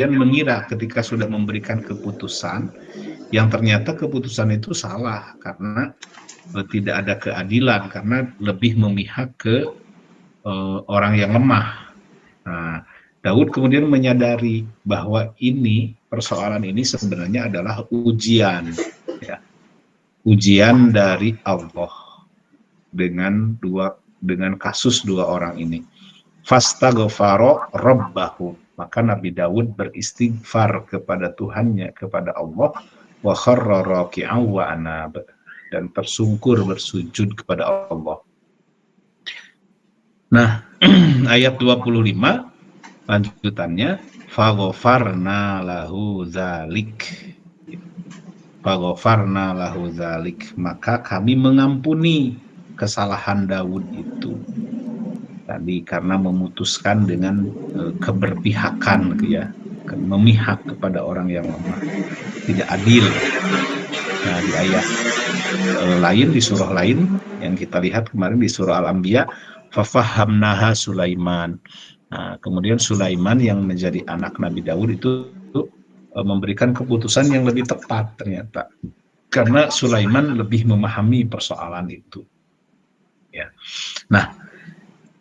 mengira ketika sudah memberikan keputusan yang ternyata keputusan itu salah karena tidak ada keadilan, karena lebih memihak ke orang yang lemah. Nah, Daud kemudian menyadari bahwa ini persoalan ini sebenarnya adalah ujian, ya, ujian dari Allah dengan kasus dua orang ini. Fastaghfara rabbahu, maka Nabi Daud beristighfar kepada Tuhannya, kepada Allah, wa kharra raki'an wa anab, dan tersungkur bersujud kepada Allah. Nah, ayat 25 lanjutannya, faghfarna lahu dzalik. Faghfarna lahu dzalik, maka kami mengampuni kesalahan Daud itu. Tadi karena memutuskan dengan keberpihakan, ya, memihak kepada orang yang lemah, tidak adil. Nah, di ayat lain, di surah lain yang kita lihat kemarin di surah Al-Anbiya, fafahamnaha Sulaiman. Nah, kemudian Sulaiman yang menjadi anak Nabi Daud itu memberikan keputusan yang lebih tepat ternyata, karena Sulaiman lebih memahami persoalan itu. Ya. Nah,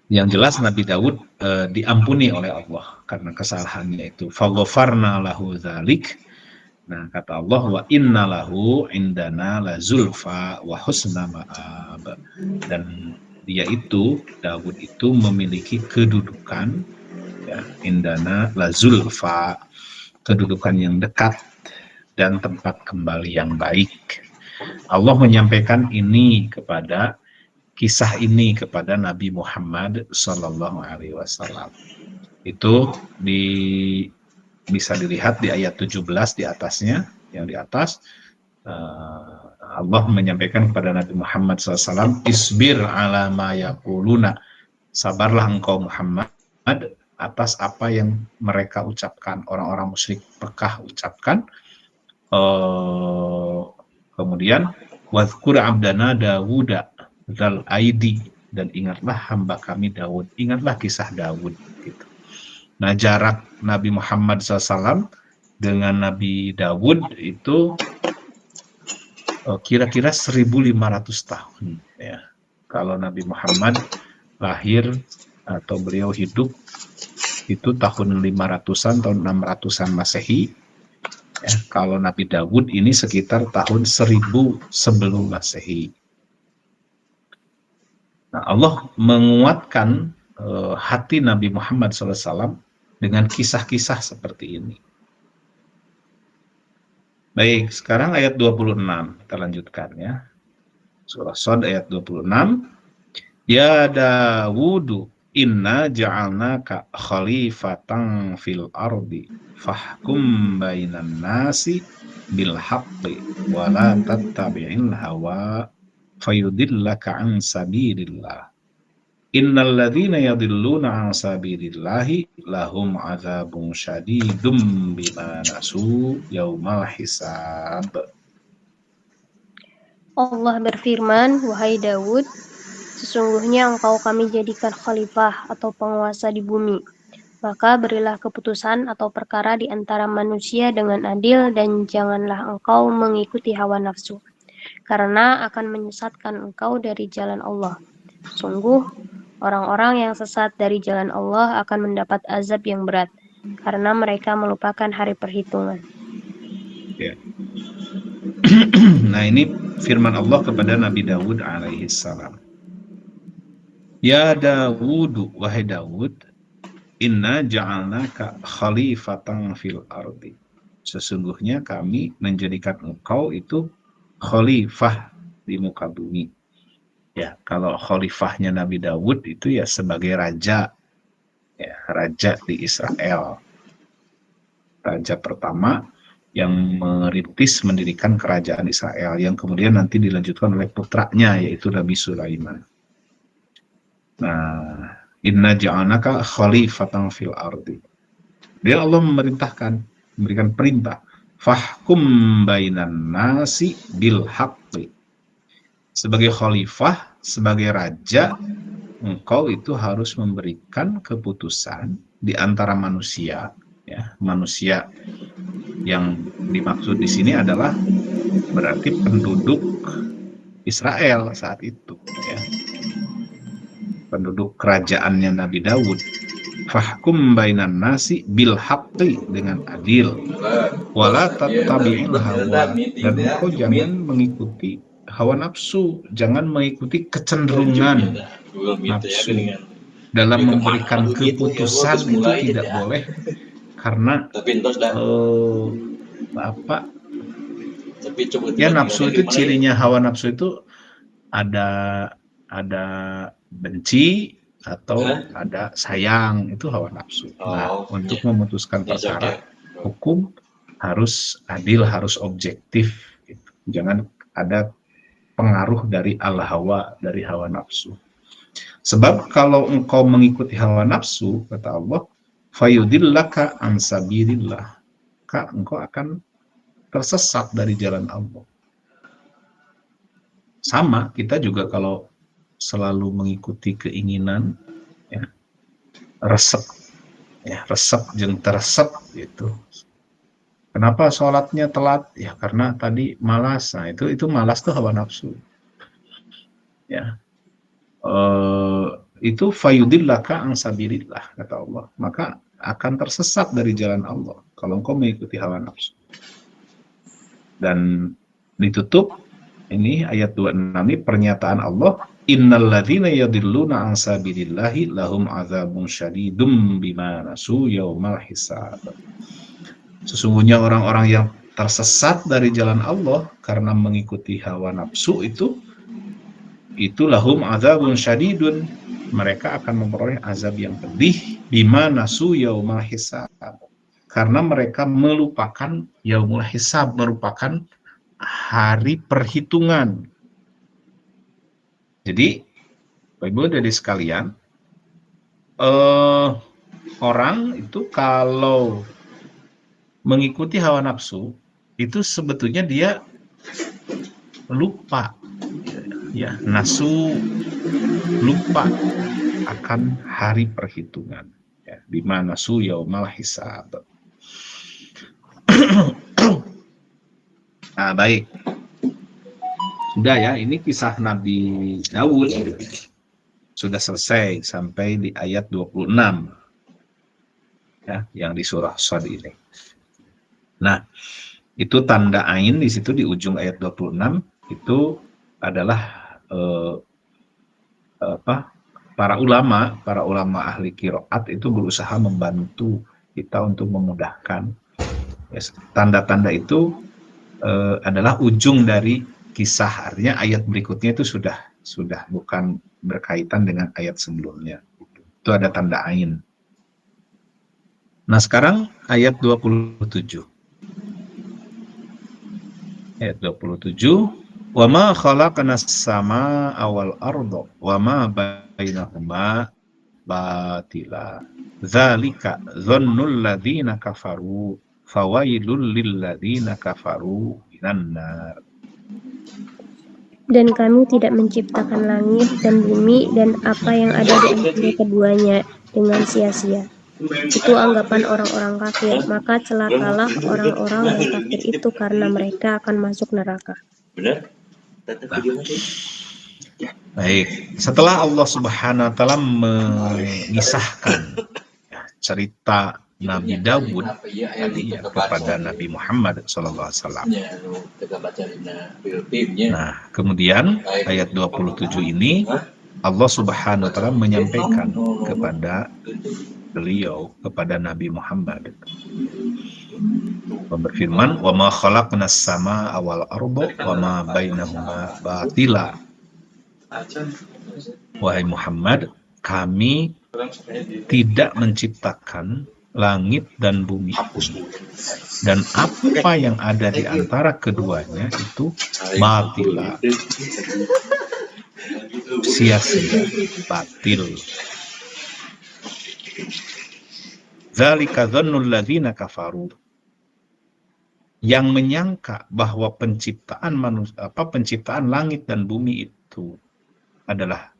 yang jelas Nabi Daud diampuni oleh Allah karena kesalahannya itu. Faghfarna lahu dzalik. Nah, kata Allah, wa inna lahu indana la zulfa wa husna ma'ab. Dan dia itu, Daud itu memiliki kedudukan, ya, indana la zulfa, kedudukan yang dekat dan tempat kembali yang baik. Allah menyampaikan ini kepada kisah ini kepada Nabi Muhammad Sallallahu Alaihi Wasallam. Itu bisa dilihat di ayat 17 di atasnya, yang di atas Allah menyampaikan kepada Nabi Muhammad SAW, isbir ala ma yaquluna, sabarlah engkau Muhammad atas apa yang mereka ucapkan, orang-orang musyrik Mekah ucapkan. Kemudian wadhkur abdana Dawuda Zal Aidi, dan ingatlah hamba kami Daud, ingatlah kisah Daud gitu. Nah, jarak Nabi Muhammad SAW dengan Nabi Daud itu kira-kira 1.500 tahun, ya. Kalau Nabi Muhammad lahir atau beliau hidup itu tahun 500-an, tahun 600-an Masehi, ya. Kalau Nabi Daud ini sekitar tahun 1000 sebelum Masehi. Nah, Allah menguatkan hati Nabi Muhammad SAW dengan kisah-kisah seperti ini. Baik, sekarang ayat 26, kita lanjutkan, ya. Surah Shad ayat 26. Ya Dawudu, inna ja'alnaka khalifatan fil ardi, fahkum bainan nasi bil haqqi, wa la tattabi'il hawa fayudillaka an sabilillah. Innal ladzina yadilluna an sabilillahi lahum adzabun syadidum bima nasu yaumal hisab. Allah berfirman, wahai Daud, sesungguhnya engkau kami jadikan khalifah atau penguasa di bumi. Maka berilah keputusan atau perkara di antara manusia dengan adil, dan janganlah engkau mengikuti hawa nafsu, karena akan menyesatkan engkau dari jalan Allah. Sungguh, orang-orang yang sesat dari jalan Allah akan mendapat azab yang berat, karena mereka melupakan hari perhitungan. Ya. Nah, ini firman Allah kepada Nabi Daud alaihi salam. Ya Dawudu, wahai Daud, inna ja'alnaka khalifatan fil ardi. Sesungguhnya kami menjadikan engkau itu khalifah di muka bumi. Ya, kalau khalifahnya Nabi Daud itu ya sebagai raja, ya, raja di Israel. Raja pertama yang merintis mendirikan kerajaan Israel, yang kemudian nanti dilanjutkan oleh putranya yaitu Nabi Sulaiman. Nah, inna ja'alnaka khalifatan fil ardi. Dia Allah memerintahkan, memberikan perintah, fahkum bainan nasi bil haqqi. Sebagai khalifah, sebagai raja, engkau itu harus memberikan keputusan di antara manusia Ya, manusia yang dimaksud di sini adalah berarti penduduk Israel saat itu, ya. Penduduk kerajaannya Nabi Daud. Fahkum bainan nasi bil haqqi, dengan adil. Wala tattabi'il hawa, dan engkau jangan mengikuti hawa nafsu, jangan mengikuti kecenderungan nafsu. Dalam memberikan keputusan itu tidak boleh, karena ya nafsu itu cirinya, hawa nafsu itu ada benci atau ada sayang, itu hawa nafsu. Nah, untuk memutuskan perkara hukum harus adil, harus objektif, gitu. Jangan ada pengaruh dari al-hawa, dari hawa nafsu. Sebab kalau engkau mengikuti hawa nafsu, kata Allah, fayudillaka an sabilillah, maka engkau akan tersesat dari jalan Allah. Sama, kita juga kalau selalu mengikuti keinginan, ya, resep jeung teresep gitu. Kenapa sholatnya telat? Ya karena tadi malas. Nah, itu malas tuh hawa nafsu. Ya. Itu fayudillaka an sabilillah, kata Allah. Maka akan tersesat dari jalan Allah kalau engkau mengikuti hawa nafsu. Dan ditutup ini ayat 26 ini pernyataan Allah, innalladzina yadilluna an sabilillahi lahum adzabun syadidum bima nasu yaumal hisab. Sesungguhnya orang-orang yang tersesat dari jalan Allah karena mengikuti hawa nafsu itu lahum adzabun syadidun, mereka akan memperoleh azab yang pedih bima nasu yaumal hisab, karena mereka melupakan yaumul hisab, merupakan hari perhitungan. Jadi Bapak Ibu dari sekalian, orang itu kalau mengikuti hawa nafsu itu sebetulnya dia lupa, ya, nasu, lupa akan hari perhitungan, ya, di mana nasu yaumal hisab. Nah, baik. Sudah ya, ini kisah Nabi Daud sudah selesai sampai di ayat 26. Ya, yang di surah Shad ini. Nah, itu tanda ain di situ di ujung ayat 26 itu adalah para ulama ahli qiraat itu berusaha membantu kita untuk memudahkan. Ya, tanda-tanda itu adalah ujung dari kisah, artinya ayat berikutnya itu sudah bukan berkaitan dengan ayat sebelumnya. Itu ada tanda ain. Nah, sekarang ayat 27. Ayat 27, wa ma khalaqnas samaa wal arda wa ma bainahuma batila. Dzalika dzannul ladzina kafaru fawailul lil ladzina kafaru minan nar. Dan kami tidak menciptakan langit dan bumi dan apa yang ada di antara keduanya dengan sia-sia. Itu anggapan orang-orang kafir, maka celakalah orang-orang yang kafir itu karena mereka akan masuk neraka. Benar? Baik, setelah Allah Subhanahu wa taala mengisahkan cerita Nabi Daud tadi ya, kepada Nabi Muhammad SAW. Nah, kemudian ayat 27 ini Allah Subhanahu wa taala menyampaikan kepada beliau, kepada Nabi Muhammad, berfirman, wa ma khalaqnas samaa wal arda wa ma bainahuma batila. Wahai Muhammad, kami tidak menciptakan langit dan bumi, dan apa yang ada di antara keduanya itu batila, sia-sia, batil. Dzalika dzannul ladzina kafaru, yang menyangka bahwa penciptaan langit dan bumi itu adalah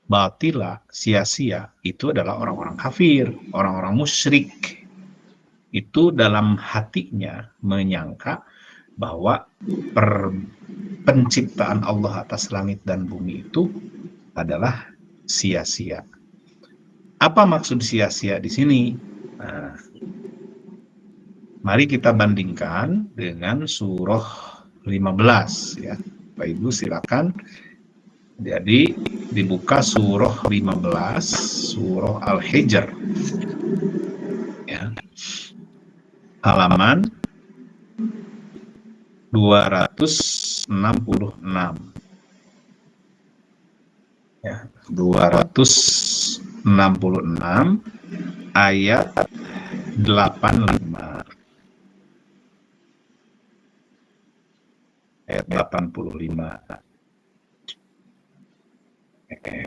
batila, sia-sia, itu adalah orang-orang kafir, orang-orang musyrik. itu dalam hatinya menyangka bahwa penciptaan Allah atas langit dan bumi itu adalah sia-sia. Apa maksud sia-sia di sini? Nah, mari kita bandingkan dengan surah 15 ya. Bapak Ibu silakan. Jadi dibuka surah 15, surah Al-Hijr. Ya. Halaman 266. Ya, 266 ayat 85. Ayat 85.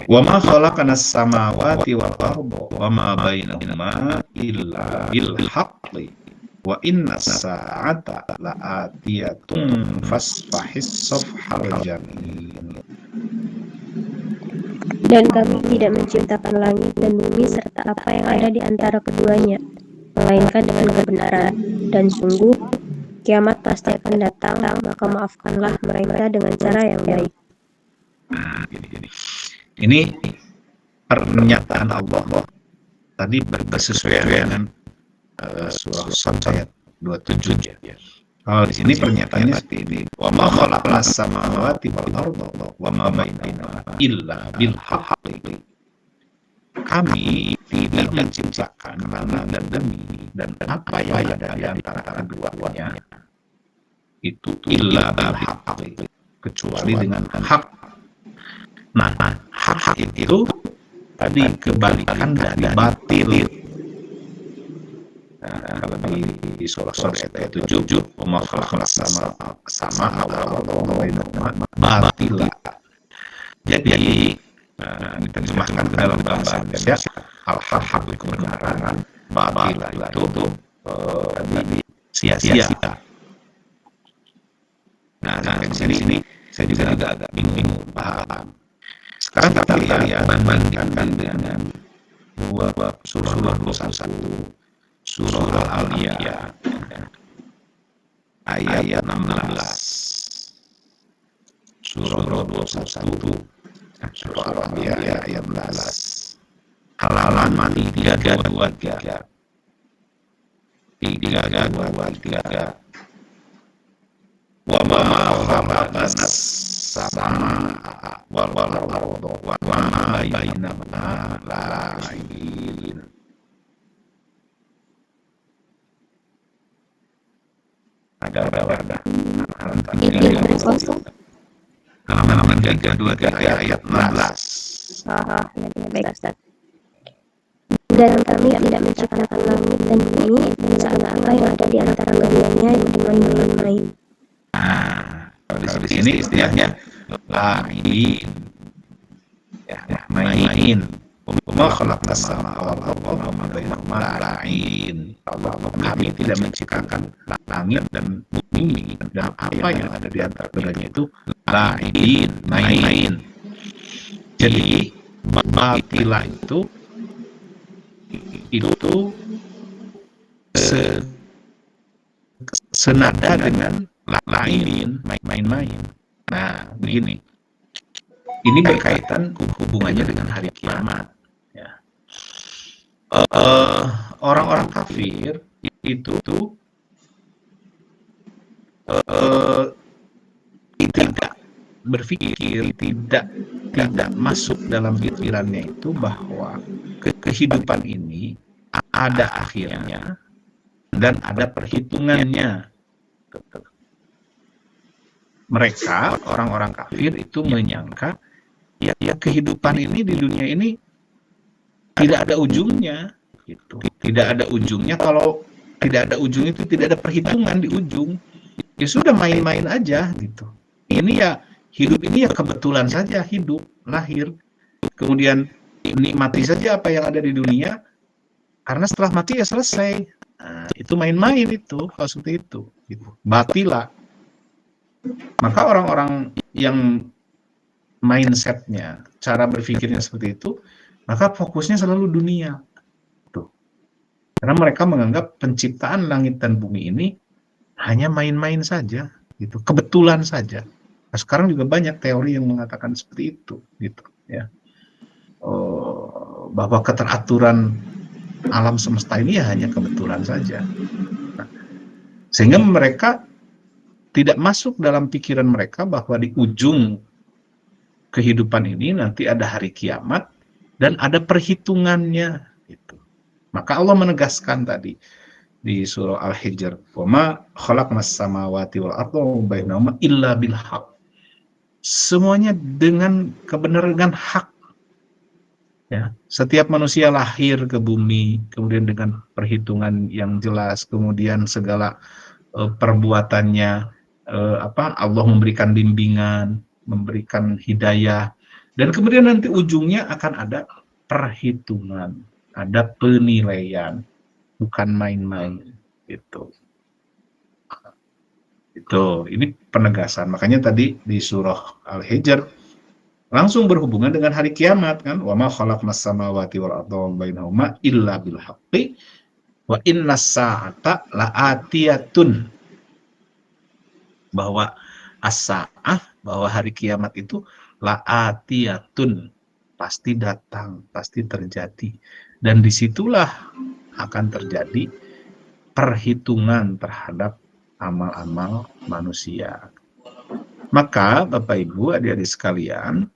Wa ma khalaqna as-samawati wal arda wa ma bainahuma illa bil haqqi wa inna as-sa'ata la'atiyatun fasfahis safhal jamil. Dan kami tidak menciptakan langit dan bumi serta apa yang ada di antara keduanya, melainkan dengan kebenaran. Dan sungguh, kiamat pasti akan datang, maka maafkanlah mereka dengan cara yang baik. Nah, ini pernyataan Allah tadi bersesuaian dengan surah Shad ayat 27 ya. Kalau di sini pernyataannya seperti ini, wa ma khalaqnas samawati wal arda wa ma bainahuma illa bil haqqi. Kami tidak menciptakan langit dan bumi dan apa yang ada di antara keduanya itu illa bil haqqi, kecuali dengan hak. Nah, hak itu tadi kebalikan dari batil. Nah, kalau di surah ayat 7, wa ma khalaqnas sama batil. Jadi diterjemahkan ke dalam bahasa Indonesia, hal-hal kebenaran, batil itu tadi sia-sia. Nah, sampai sini saya juga agak bingung paham. Sekarang kita lihat bandingkan dengan surah 21, surah Al-Aliyah ayat 16, surah 21, surah Al-Aliyah ayat 16, halaman 323. Wa ma khalaqnas sama wal arda wa ma bainahuma la'ibin. Ada halaman 323 ayat 16. Baik, Ustaz. Dan kami tidak menciptakan langit dan bumi serta apa yang ada di antara keduanya dengan main-main. Nah, kalau di sini istilahnya la'ibin, ya, main. Ma khalaqnas samawati wa ma bainahuma la'ibin. Kami tidak menciptakan langit dan bumi dan apa yang ada di antara keduanya itu la'ibin, main. Jadi batila itu senada dengan lain, main-main. Nah, begini. Ini berkaitan hubungannya dengan hari kiamat. Ya. Orang-orang kafir itu tidak berpikir, tidak masuk dalam pikirannya itu bahwa kehidupan ini ada akhirnya dan ada perhitungannya. Mereka, orang-orang kafir itu menyangka ya kehidupan ini di dunia ini tidak ada ujungnya, gitu. Tidak ada ujungnya. Kalau tidak ada ujung itu tidak ada perhitungan di ujung. Ya sudah main-main aja gitu. Ini ya hidup ini ya kebetulan saja hidup, lahir, kemudian nikmati saja apa yang ada di dunia. Karena setelah mati ya selesai. Nah, itu main-main itu, kalau seperti itu. Gitu. Batila. Maka orang-orang yang mindsetnya, cara berpikirnya seperti itu, maka fokusnya selalu dunia. Tuh. Karena mereka menganggap penciptaan langit dan bumi ini hanya main-main saja, gitu, kebetulan saja. Nah, sekarang juga banyak teori yang mengatakan seperti itu, gitu, ya. Bahwa keteraturan alam semesta ini ya hanya kebetulan saja. Nah, sehingga mereka tidak masuk dalam pikiran mereka bahwa di ujung kehidupan ini nanti ada hari kiamat dan ada perhitungannya, gitu. Maka Allah menegaskan tadi di surah Al-Hijr, "Wa ma khalaqnas samawati wal arda wa bainahuma illa bil haqq." Semuanya dengan kebenaran, dengan hak. Ya, setiap manusia lahir ke bumi, kemudian dengan perhitungan yang jelas, kemudian segala perbuatannya, Allah memberikan bimbingan, memberikan hidayah, dan kemudian nanti ujungnya akan ada perhitungan, ada penilaian, bukan main-main, gitu. Ini penegasan. Makanya tadi di surah Al-Hijr langsung berhubungan dengan hari kiamat kan, wa ma khalaqnas samawati wal arda wa bainahuma illa bil haqqi wa innas sa'ata la'atiyatun, bahwa as-sa'ah, bahwa hari kiamat itu la'atiyatun, pasti datang, pasti terjadi, dan disitulah akan terjadi perhitungan terhadap amal-amal manusia. Maka Bapak Ibu, adik-adik sekalian,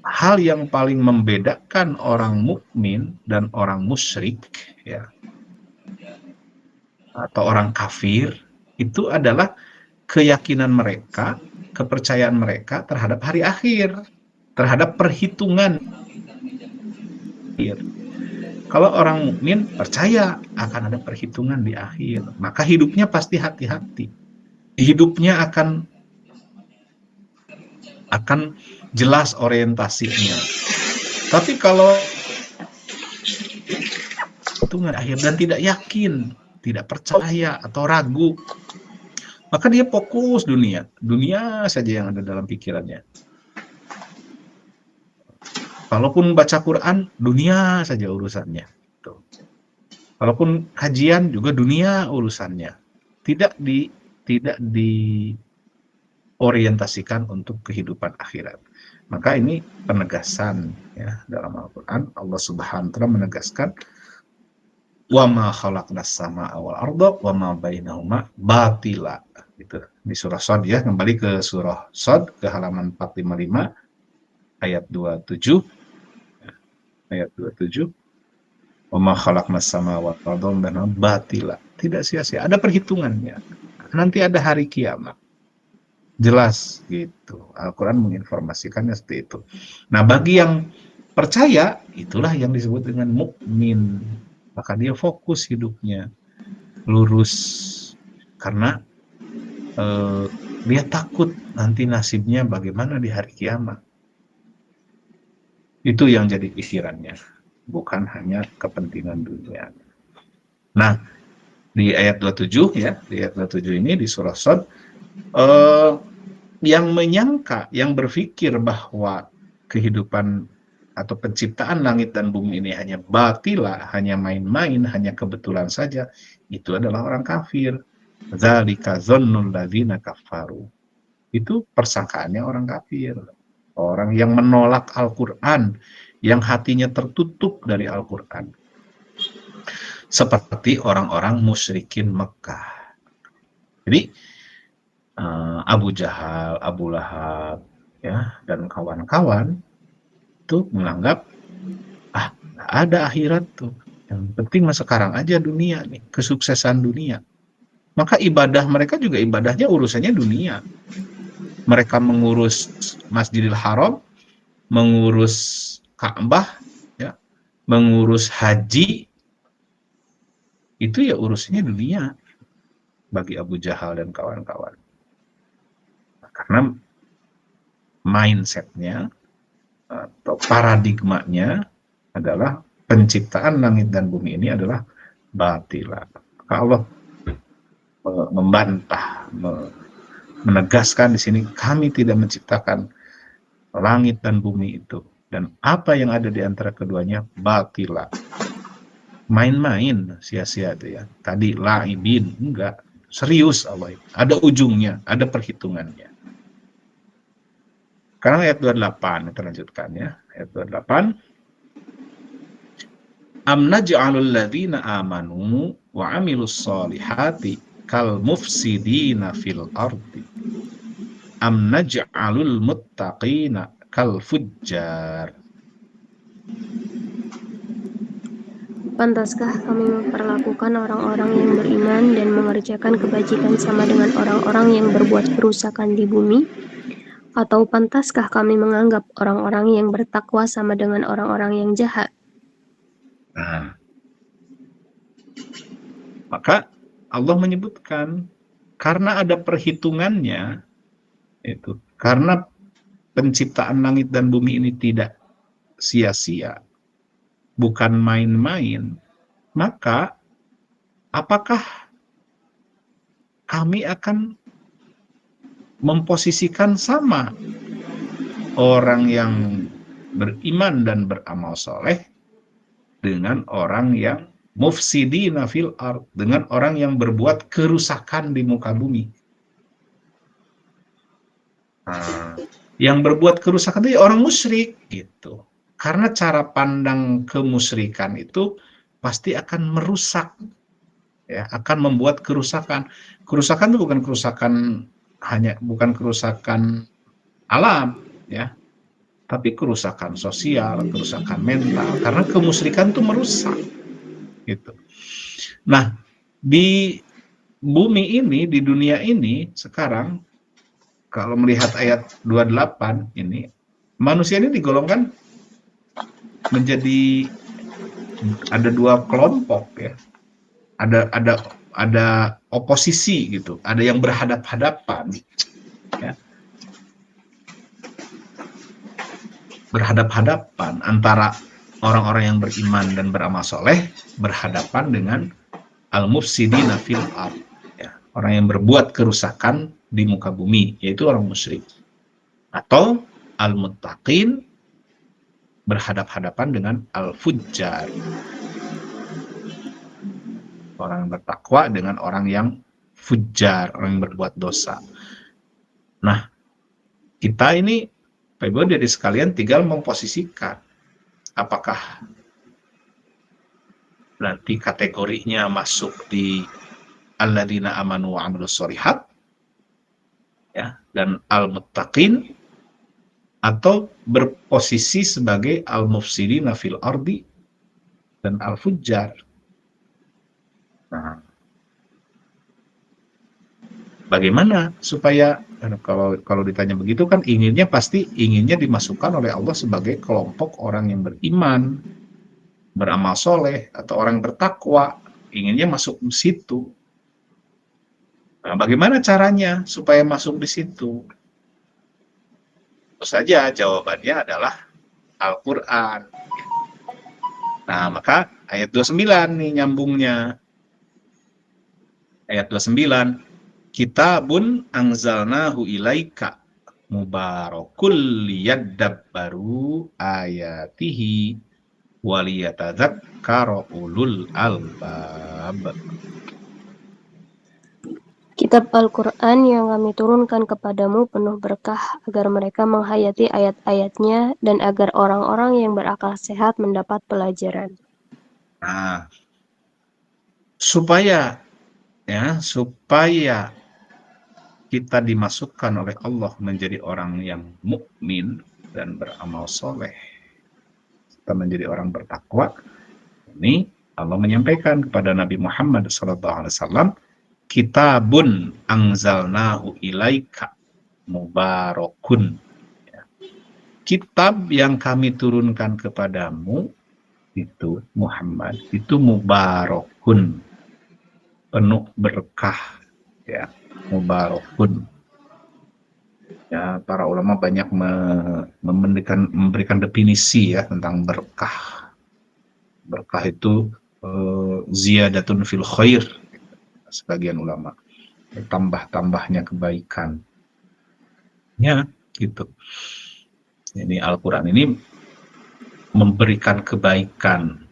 hal yang paling membedakan orang mukmin dan orang musyrik, ya, atau orang kafir, itu adalah keyakinan mereka, kepercayaan mereka terhadap hari akhir, terhadap perhitungan akhir. Kalau orang mukmin percaya akan ada perhitungan di akhir, maka hidupnya pasti hati-hati. Hidupnya akan jelas orientasinya. Tapi kalau perhitungan akhir dan tidak yakin, tidak percaya atau ragu, maka dia fokus dunia saja yang ada dalam pikirannya. Kalaupun baca Quran, dunia saja urusannya. Tuh. Kalaupun kajian juga dunia urusannya. Tidak diorientasikan untuk kehidupan akhirat. Maka ini penegasan, ya, dalam Al-Quran. Allah Subhanahu wa Ta'ala menegaskan, wa ma khalaqnas samaa wal arda wa ma bainahuma batila, gitu. Di surah Shad, ya, kembali ke surah Shad ke halaman 455 ayat 27. Ayat 27, wa ma khalaqnas samawati wal arda wa bainahuma batila, tidak sia-sia, ada perhitungannya. Nanti ada hari kiamat. Jelas, gitu. Al-Quran menginformasikannya seperti itu. Nah, bagi yang percaya, itulah yang disebut dengan mukmin. Maka dia fokus hidupnya, lurus, karena dia takut nanti nasibnya bagaimana di hari kiamat. Itu yang jadi pikirannya, bukan hanya kepentingan dunia. Nah, di ayat 27, ya, di ayat 27 ini di surah Shad, yang menyangka, yang berpikir bahwa kehidupan atau penciptaan langit dan bumi ini hanya batila, hanya main-main, hanya kebetulan saja, itu adalah orang kafir. Dzalika dzannul ladzina kafaru. Itu persangkaannya orang kafir. Orang yang menolak Al-Quran, yang hatinya tertutup dari Al-Quran. Seperti orang-orang musyrikin Mekah. Jadi, Abu Jahal, Abu Lahab, ya, dan kawan-kawan itu menganggap, nggak ada akhirat tuh. Yang penting mah sekarang aja dunia nih, kesuksesan dunia. Maka ibadah mereka juga ibadahnya urusannya dunia. Mereka mengurus Masjidil Haram, mengurus Ka'bah, ya, mengurus haji, itu ya urusannya dunia bagi Abu Jahal dan kawan-kawan. Karena mindsetnya atau paradigmanya adalah penciptaan langit dan bumi ini adalah batila. Maka Allah membantah, menegaskan di sini, kami tidak menciptakan langit dan bumi itu, dan apa yang ada di antara keduanya batila, main-main, sia-sia itu ya. Tadi laibin, enggak. Serius Allah. Ada ujungnya, ada perhitungannya. Sekarang ayat 28, kita lanjutkan ya. Ayat 28. Am naj'alul ladzina amanu wa 'amilus solihati kal mufsidina fil ardi. Am naj'alul muttaqina kal fujjar. Pantaskah kami memperlakukan orang-orang yang beriman dan mengerjakan kebajikan sama dengan orang-orang yang berbuat kerusakan di bumi? Atau pantaskah kami menganggap orang-orang yang bertakwa sama dengan orang-orang yang jahat? Nah, maka Allah menyebutkan karena ada perhitungannya, itu karena penciptaan langit dan bumi ini tidak sia-sia, bukan main-main, maka apakah kami akan memposisikan sama orang yang beriman dan beramal soleh dengan orang yang mufsidina fil ard, dengan orang yang berbuat kerusakan di muka bumi. Nah, yang berbuat kerusakan itu orang musyrik gitu. Karena cara pandang kemusyrikan itu pasti akan merusak, ya, akan membuat kerusakan. Kerusakan itu bukan kerusakan alam, ya, tapi kerusakan sosial, kerusakan mental. Karena kemusyrikan itu merusak, gitu. Nah, di bumi ini, di dunia ini sekarang, kalau melihat ayat 28 ini, manusia ini digolongkan menjadi ada dua kelompok ya. Ada oposisi gitu, ada yang berhadap-hadapan ya. Berhadap-hadapan antara orang-orang yang beriman dan beramal soleh berhadapan dengan al-mufsidina fil ard, ya, orang yang berbuat kerusakan di muka bumi, yaitu orang musyrik. Atau al-muttaqin berhadap-hadapan dengan al-fujjar, orang yang bertakwa dengan orang yang fujjar, orang yang berbuat dosa. Nah, kita ini Bapak Ibu dari sekalian tinggal memposisikan apakah nanti kategorinya masuk di alladzina amanu wa 'amilus sholihat ya, dan al-muttaqin, atau berposisi sebagai al-mufsidina fil ardi dan al-fujjar. Nah, bagaimana supaya kalau ditanya begitu kan pasti inginnya dimasukkan oleh Allah sebagai kelompok orang yang beriman, beramal soleh, atau orang bertakwa, inginnya masuk di situ. Nah, bagaimana caranya supaya masuk di situ? Tentu saja jawabannya adalah Al-Quran. Nah, maka ayat 29 nih nyambungnya. Ayat 29, kitabun anzalnahu ilaika mubarakul liyadabbaru ayatihi waliyatadzakkara ulul albab. Kitab Al-Quran yang kami turunkan kepadamu penuh berkah agar mereka menghayati ayat-ayatnya dan agar orang-orang yang berakal sehat mendapat pelajaran. Nah, supaya kita dimasukkan oleh Allah menjadi orang yang mukmin dan beramal soleh, kita menjadi orang bertakwa. Ini Allah menyampaikan kepada Nabi Muhammad SAW, kitabun anzalnahu ilaika mubarakun. Kitab yang kami turunkan kepadamu itu Muhammad, itu mubarakun, penuh berkah, ya, mubarakun. Ya, para ulama banyak memberikan definisi ya tentang berkah. Berkah itu ziyadatun fil khair, sebagian ulama, tambah-tambahnya kebaikan. Ya, gitu. Jadi Al-Quran ini memberikan kebaikan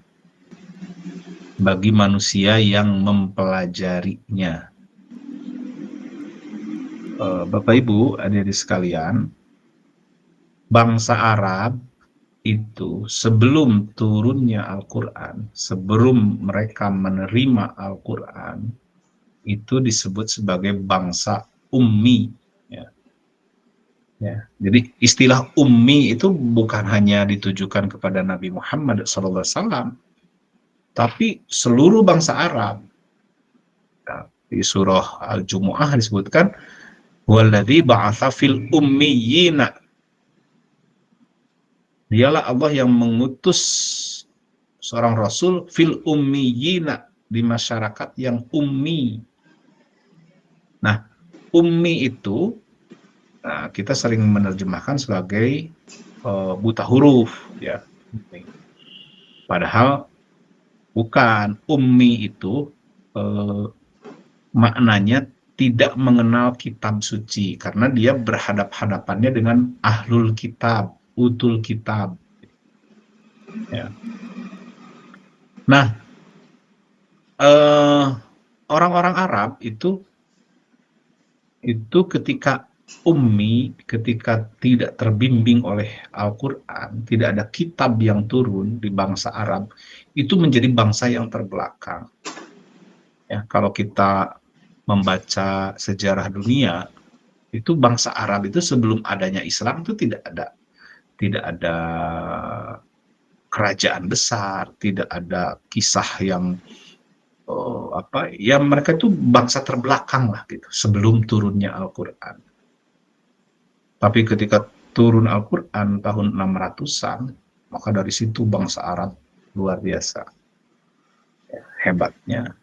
bagi manusia yang mempelajarinya. Bapak Ibu, adik-adik sekalian, bangsa Arab itu sebelum turunnya Al-Quran, sebelum mereka menerima Al-Quran, itu disebut sebagai bangsa ummi. Ya. Ya. Jadi istilah ummi itu bukan hanya ditujukan kepada Nabi Muhammad SAW, tapi seluruh bangsa Arab. Nah, di surah Al-Jumu'ah disebutkan, "Walladzi ba'atsa fil ummiyina." Dialah Allah yang mengutus seorang rasul fil ummiyina, di masyarakat yang ummi. Nah, ummi itu kita sering menerjemahkan sebagai buta huruf, ya. Padahal bukan. Ummi itu maknanya tidak mengenal kitab suci, karena dia berhadap-hadapannya dengan ahlul kitab, utul kitab. Ya. Nah, orang-orang Arab itu ketika ummi, ketika tidak terbimbing oleh Al-Quran, tidak ada kitab yang turun di bangsa Arab, itu menjadi bangsa yang terbelakang. Ya, kalau kita membaca sejarah dunia, itu bangsa Arab itu sebelum adanya Islam itu tidak ada kerajaan besar, tidak ada kisah yang ya mereka itu bangsa terbelakang lah gitu sebelum turunnya Al-Quran. Tapi ketika turun Al-Quran tahun 600-an, maka dari situ bangsa Arab luar biasa ya, hebatnya.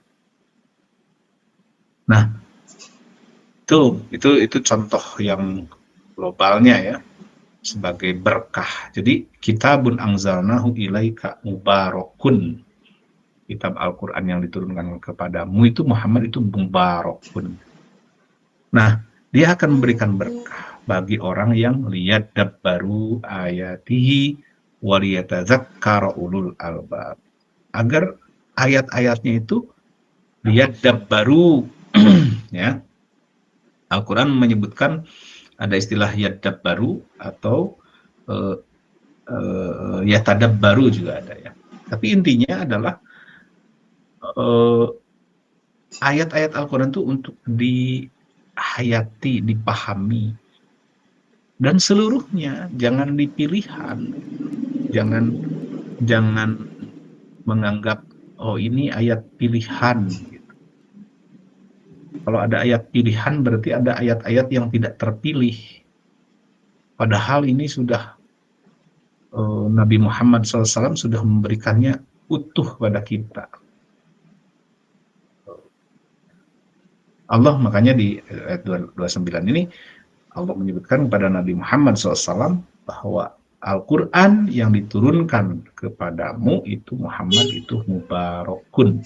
Nah, itu contoh yang globalnya ya, sebagai berkah. Jadi kitabun anzalnahu ilaika mubarakun, kitab Al-Quran yang diturunkan kepadamu itu Muhammad itu mubarakun. Nah, dia akan memberikan berkah bagi orang yang liyadabbaru ayatihi waliyatadzakkara ulul albab, agar ayat-ayatnya itu liyadabbaru. Ya, Al-Quran menyebutkan ada istilah yadabbaru atau yatadabbaru juga ada ya. Tapi intinya adalah ayat-ayat Al-Quran itu untuk dihayati, dipahami, dan seluruhnya, jangan dipilihan, jangan menganggap oh ini ayat pilihan gitu. Kalau ada ayat pilihan berarti ada ayat-ayat yang tidak terpilih, padahal ini sudah Nabi Muhammad SAW sudah memberikannya utuh pada kita. Allah makanya di ayat 29 ini Allah menyebutkan kepada Nabi Muhammad SAW bahwa Al-Quran yang diturunkan kepadamu itu Muhammad itu mubarakun,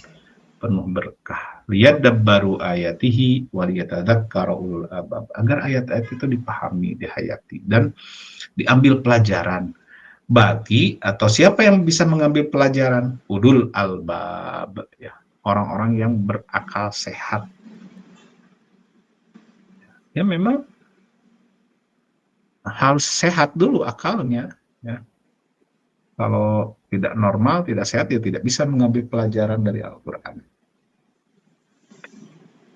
penuh berkah. Liyadabbaru ayatihi waliyatadzakkara ulul albab, agar ayat-ayat itu dipahami, dihayati, dan diambil pelajaran bagi atau siapa yang bisa mengambil pelajaran? Ulul albab, ya, orang-orang yang berakal sehat. Ya memang harus sehat dulu akalnya, ya. Kalau tidak normal, tidak sehat, ya tidak bisa mengambil pelajaran dari Al-Quran.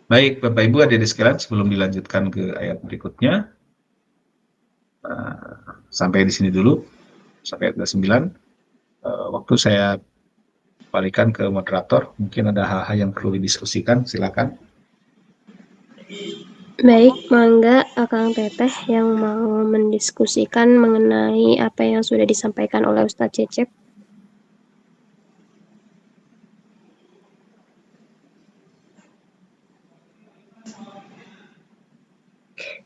Baik, Bapak Ibu adik-adik sekalian, sebelum dilanjutkan ke ayat berikutnya, sampai di sini dulu, sampai ayat 9. Waktu saya balikan ke moderator, mungkin ada hal-hal yang perlu didiskusikan, silakan. Baik, mangga Akang Teteh yang mau mendiskusikan mengenai apa yang sudah disampaikan oleh Ustadz Cecep.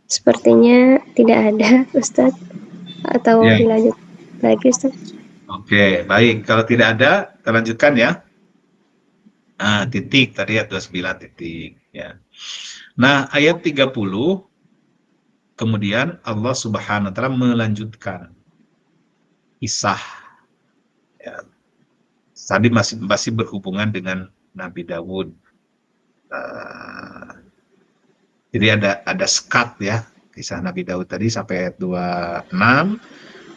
Sepertinya tidak ada, Ustadz. Atau Ya. dilanjut lagi, Ustadz? Oke, baik. Kalau tidak ada, kita lanjutkan ya. Titik, tadi ayat 29 titik. Ya. Nah, ayat 30, kemudian Allah Subhanahu wa Ta'ala melanjutkan kisah, ya, tadi masih berhubungan dengan Nabi Daud. Jadi ada sekat ya, kisah Nabi Daud tadi sampai ayat 26,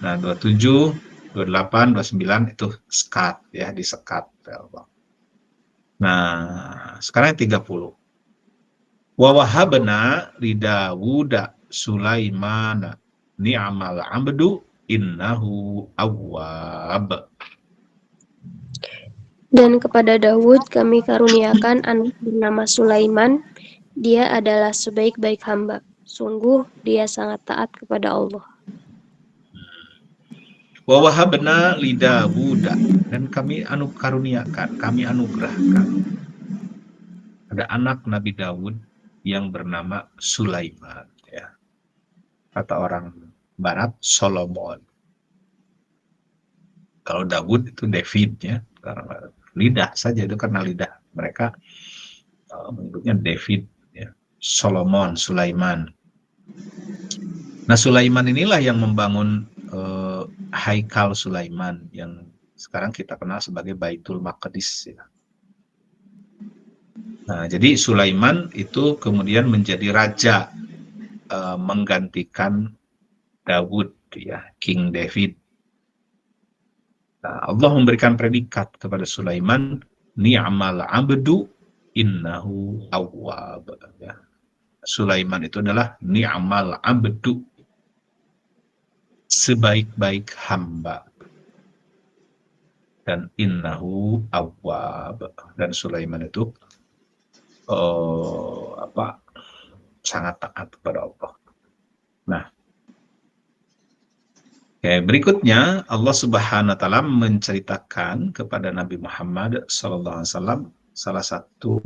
nah 27, 28, 29 itu sekat ya, disekat. Nah, sekarang 30. Wa wahabna li Dawuda Sulaimana ni'mal 'abdu innahu awwab. Dan kepada Daud kami karuniakan anak bernama Sulaiman, dia adalah sebaik-baik hamba. Sungguh dia sangat taat kepada Allah. Wa wahabna li Dawuda, dan kami karuniakan, kami anugerahkan. Ada anak Nabi Daud yang bernama Sulaiman ya. Kata orang barat Solomon. Kalau Daud itu David ya, karena lidah saja itu karena lidah mereka menyebutnya David ya. Solomon, Sulaiman. Nah, Sulaiman inilah yang membangun Haikal Sulaiman yang sekarang kita kenal sebagai Baitul Maqdis ya. Nah, jadi Sulaiman itu kemudian menjadi raja menggantikan Daud ya, King David. Nah, Allah memberikan predikat kepada Sulaiman, ni'mal 'abdu innahu awwab ya. Sulaiman itu adalah ni'mal 'abdu, sebaik-baik hamba, dan innahu awwab, dan Sulaiman itu sangat taat kepada Allah. Nah, berikutnya Allah Subhanahu wa taala menceritakan kepada Nabi Muhammad SAW salah satu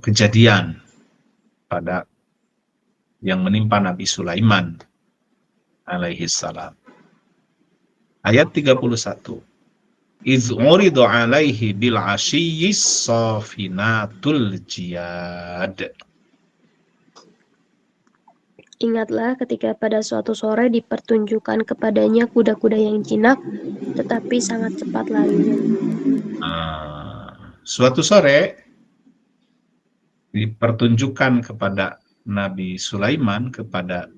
kejadian pada yang menimpa Nabi Sulaiman alaihi salam. Ayat 31. Iz uridu alaihi bil asyiyis safinatul jiyad. Ingatlah ketika pada suatu sore dipertunjukkan kepadanya kuda-kuda yang jinak, tetapi sangat cepat larinya. Suatu sore dipertunjukkan kepada Nabi Sulaiman kepada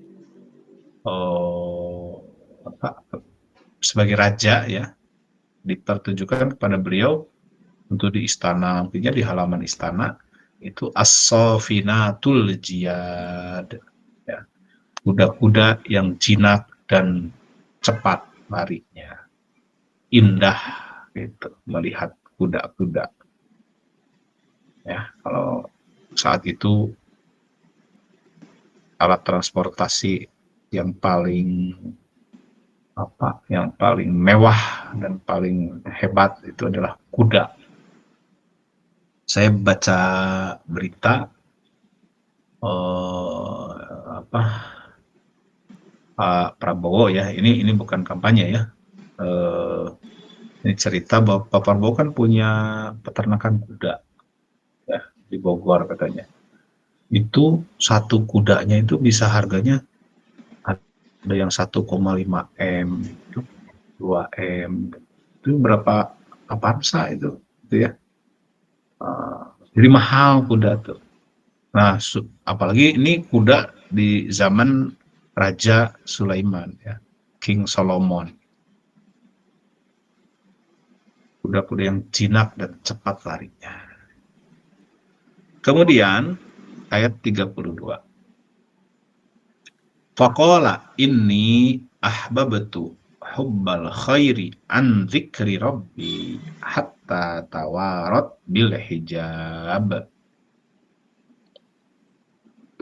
sebagai raja ya, dipertunjukkan kepada beliau untuk di istana, mungkinnya di halaman istana itu as-safinatul jiyad ya, kuda-kuda yang jinak dan cepat larinya, indah gitu melihat kuda-kuda ya. Kalau saat itu alat transportasi yang paling mewah dan paling hebat itu adalah kuda. Saya baca berita Pak Prabowo ya, ini bukan kampanye ya, ini cerita bahwa Pak Prabowo kan punya peternakan kuda ya di Bogor katanya. Itu satu kudanya itu bisa harganya ada yang 1,5 M, 2 M, itu berapa Avanza itu ya. Jadi mahal kuda tuh. Nah, apalagi ini kuda di zaman Raja Sulaiman ya, King Solomon. Kuda-kuda yang jinak dan cepat larinya. Kemudian ayat 32. Faqala inni ahbabtu hubbal khairi an dzikri rabbi hatta tawarat bil hijab.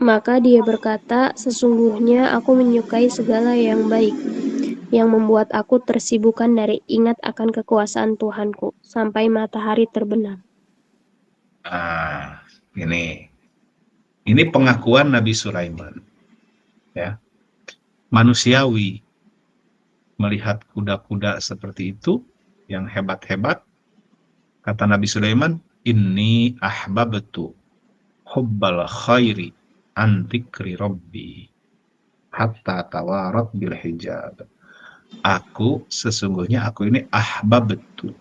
Maka dia berkata, sesungguhnya aku menyukai segala yang baik, yang membuat aku tersibukkan dari ingat akan kekuasaan Tuhanku, sampai matahari terbenam. Ini pengakuan Nabi Sulaiman. Ya. Manusiawi melihat kuda-kuda seperti itu yang hebat-hebat, kata Nabi Sulaiman, inni ahbabtu hubbal khairi an dzikri rabbi hatta tawarat bil hijab. sesungguhnya aku ini ahbabtu,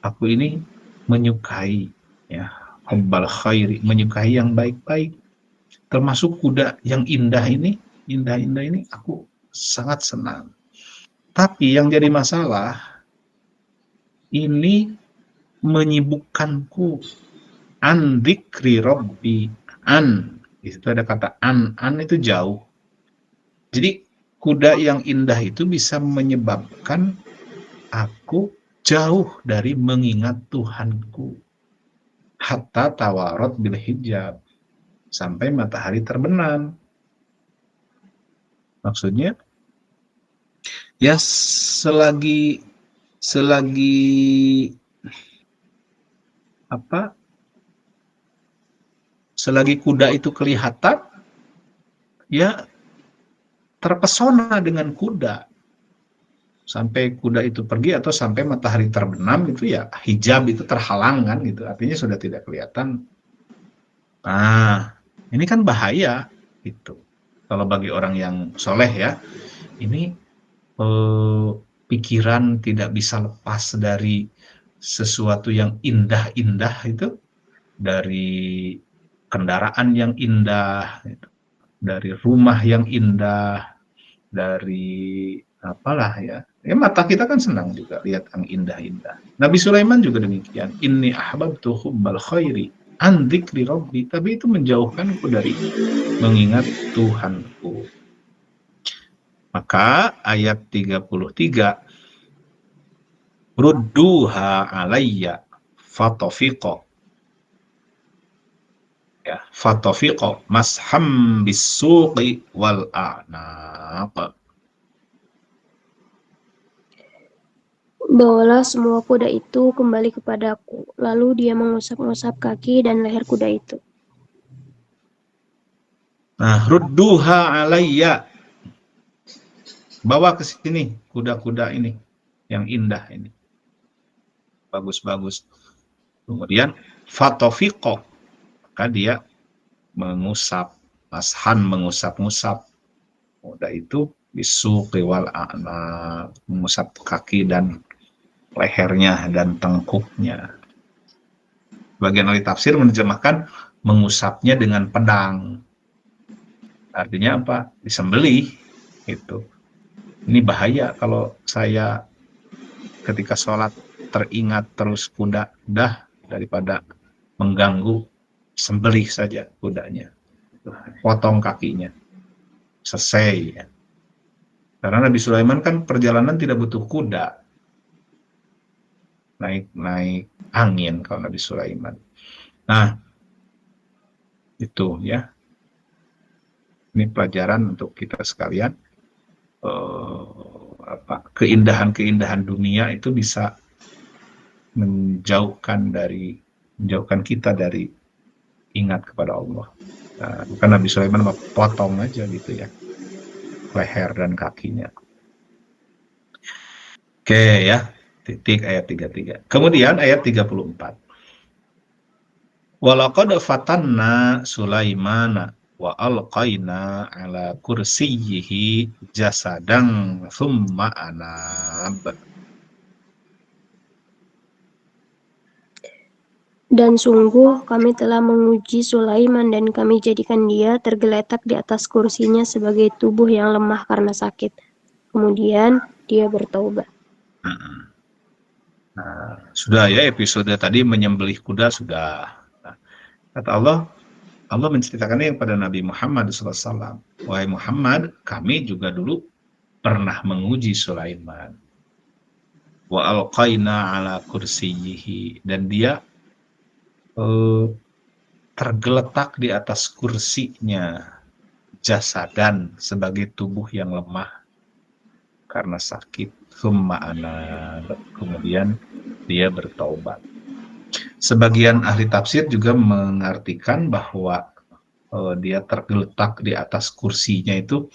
aku ini menyukai, ya, hubbal khairi, menyukai yang baik-baik, termasuk kuda yang indah ini, indah-indah ini aku sangat senang. Tapi yang jadi masalah, ini menyibukkanku an dzikri rabbi, an, itu ada kata an itu jauh. Jadi kuda yang indah itu bisa menyebabkan aku jauh dari mengingat Tuhanku. Hatta tawarat bil hijab, sampai matahari terbenam. Maksudnya ya selagi apa? Selagi kuda itu kelihatan, ya terpesona dengan kuda. Sampai kuda itu pergi atau sampai matahari terbenam, itu ya hijab itu terhalang kan gitu. Artinya sudah tidak kelihatan. Nah, ini kan bahaya gitu. Kalau bagi orang yang soleh ya, ini pikiran tidak bisa lepas dari sesuatu yang indah-indah itu, dari kendaraan yang indah, gitu, dari rumah yang indah, dari apalah ya. Ya mata kita kan senang juga lihat yang indah-indah. Nabi Sulaiman juga demikian. Inni ahbabtu hubbal khairi an dzikri rabbi, tapi itu menjauhkanku dari mengingat Tuhanku. Maka ayat 33, rudduha alayya fatafiqa, ya, fatafiqa masham bisuqi wal a'naq. Bawalah semua kuda itu kembali kepadaku. Lalu dia mengusap-ngusap kaki dan leher kuda itu. Nah, rudduha alayya, bawa ke sini kuda-kuda ini yang indah ini, bagus-bagus. Kemudian fatafiqa, maka dia mengusap, mashan, mengusap-ngusap kuda itu, bisuqi wal a'naq, mengusap kaki dan lehernya dan tengkuknya. Bagian ahli tafsir menerjemahkan mengusapnya dengan pedang. Artinya apa? Disembelih itu. Ini bahaya kalau saya ketika sholat teringat terus kuda, dah daripada mengganggu, sembelih saja kudanya, potong kakinya, selesai ya. Karena Nabi Sulaiman kan perjalanan tidak butuh kuda, naik angin kalau Nabi Sulaiman. Nah, itu ya. Ini pelajaran untuk kita sekalian. Keindahan-keindahan dunia itu bisa menjauhkan kita dari ingat kepada Allah. Nah, bukan Nabi Sulaiman potong aja gitu ya, leher dan kakinya. Oke ya. Titik ayat 33. Kemudian ayat 34. Walaqad fatanna Sulaimana wa alqaina ala kursiyyihi jasadan thumma anab. Dan sungguh kami telah menguji Sulaiman dan kami jadikan dia tergeletak di atas kursinya sebagai tubuh yang lemah karena sakit. Kemudian dia bertaubat. Nah, sudah ya episode tadi menyembelih kuda sudah. Nah, kata Allah menceritakannya kepada Nabi Muhammad SAW. Wahai Muhammad, kami juga dulu pernah menguji Sulaiman. Wa alqaina ala kursiyyihi, dan dia tergeletak di atas kursinya, jasadan, sebagai tubuh yang lemah karena sakit. Thumma anab, kemudian dia bertaubat. Sebagian ahli tafsir juga mengartikan bahwa dia tergeletak di atas kursinya itu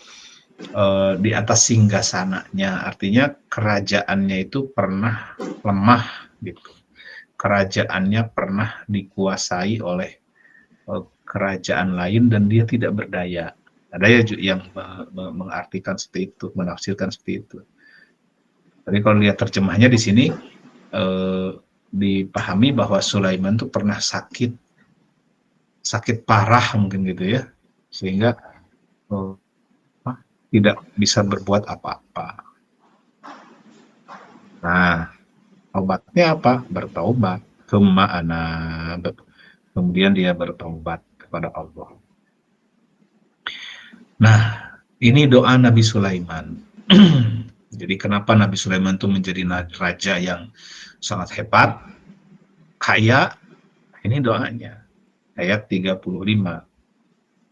di atas singgasananya, artinya kerajaannya itu pernah lemah gitu. Kerajaannya pernah dikuasai oleh kerajaan lain dan dia tidak berdaya. Ada ya yang mengartikan seperti itu, menafsirkan seperti itu. Tapi kalau lihat terjemahnya di sini dipahami bahwa Sulaiman tuh pernah sakit parah mungkin gitu ya, sehingga eh, tidak bisa berbuat apa-apa. Nah, obatnya apa? Bertaubat. Kemudian dia bertaubat kepada Allah. Nah, ini doa Nabi Sulaiman. Jadi kenapa Nabi Sulaiman itu menjadi raja yang sangat hebat, kaya? Ini doanya. Ayat 35.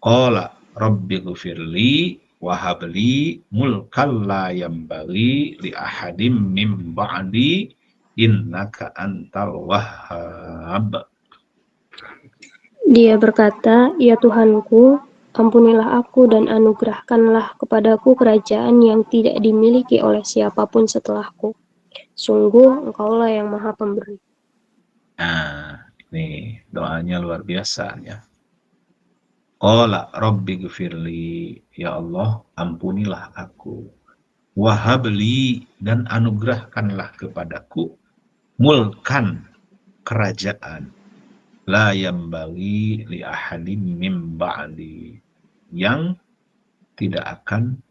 Qala rabbi ghfirli wahabli mulkal la yambaghi li ahadim min ba'di innaka antal wahhab. Dia berkata, "Ya Tuhanku, ampunilah aku dan anugerahkanlah kepadaku kerajaan yang tidak dimiliki oleh siapapun setelahku. Sungguh Engkaulah yang Maha Pemberi." Nah, ini doanya luar biasa ya. Qala rabbi ghfirli, ya Allah ampunilah aku. Wahabli, dan anugerahkanlah kepadaku mulkan, kerajaan, la yambagi li ahadim mim ba'di, yang tidak akan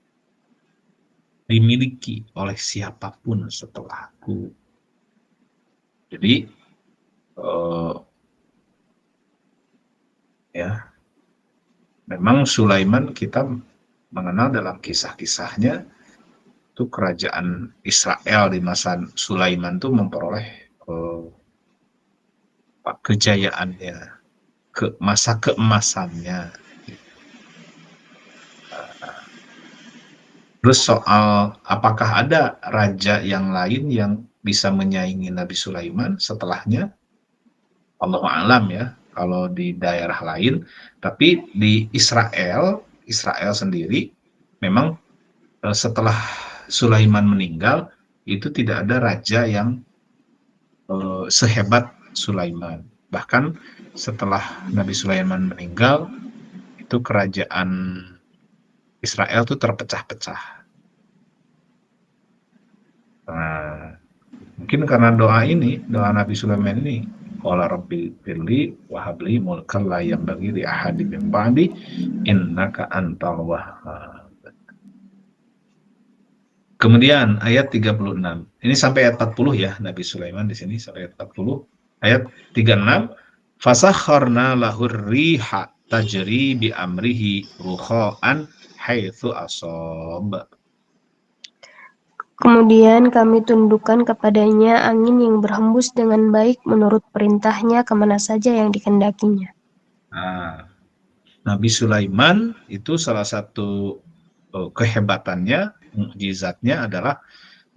dimiliki oleh siapapun setelahku. Jadi ya memang Sulaiman kita mengenal dalam kisah-kisahnya itu kerajaan Israel di masa Sulaiman itu memperoleh kejayaannya, ke masa keemasannya. Terus soal apakah ada raja yang lain yang bisa menyaingi Nabi Sulaiman setelahnya? Allahu a'lam ya, kalau di daerah lain. Tapi di Israel sendiri memang setelah Sulaiman meninggal itu tidak ada raja yang sehebat Sulaiman. Bahkan setelah Nabi Sulaiman meninggal itu kerajaan Israel itu terpecah-pecah. Nah, mungkin karena doa Nabi Sulaiman ini, qala rabbi firli wa habli mulkan la yanbaghi li ahadin min ba'di innaka antal wahhab. Kemudian ayat 36. Ini sampai ayat 40 ya, Nabi Sulaiman di sini sampai ayat 40. Ayat 36, fasakharna lahur riha tajri bi amrihi rukha'an haitsu asab. Kemudian kami tundukkan kepadanya angin yang berhembus dengan baik menurut perintahnya kemana saja yang dikehendakinya. Nah, Nabi Sulaiman itu salah satu kehebatannya, mukjizatnya adalah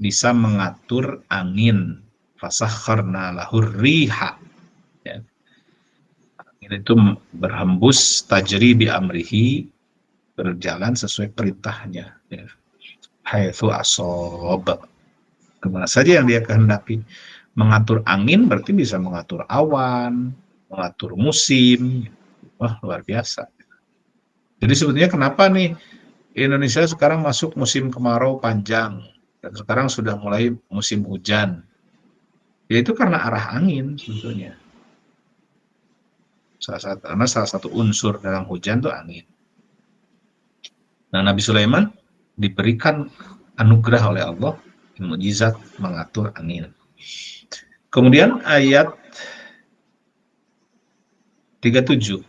bisa mengatur angin. Fasakharna lahur riha. Ya. Angin itu berhembus tajri bi amrihi, berjalan sesuai perintahnya. Ya. Haitsu asob. Kemana saja yang dia kehendaki. Mengatur angin berarti bisa mengatur awan, mengatur musim. Wah, luar biasa. Jadi sebetulnya kenapa nih Indonesia sekarang masuk musim kemarau panjang dan sekarang sudah mulai musim hujan? Yaitu karena arah angin sebetulnya. Karena salah satu unsur dalam hujan itu angin. Nah, Nabi Sulaiman diberikan anugerah oleh Allah, mukjizat mengatur angin. Kemudian ayat 37.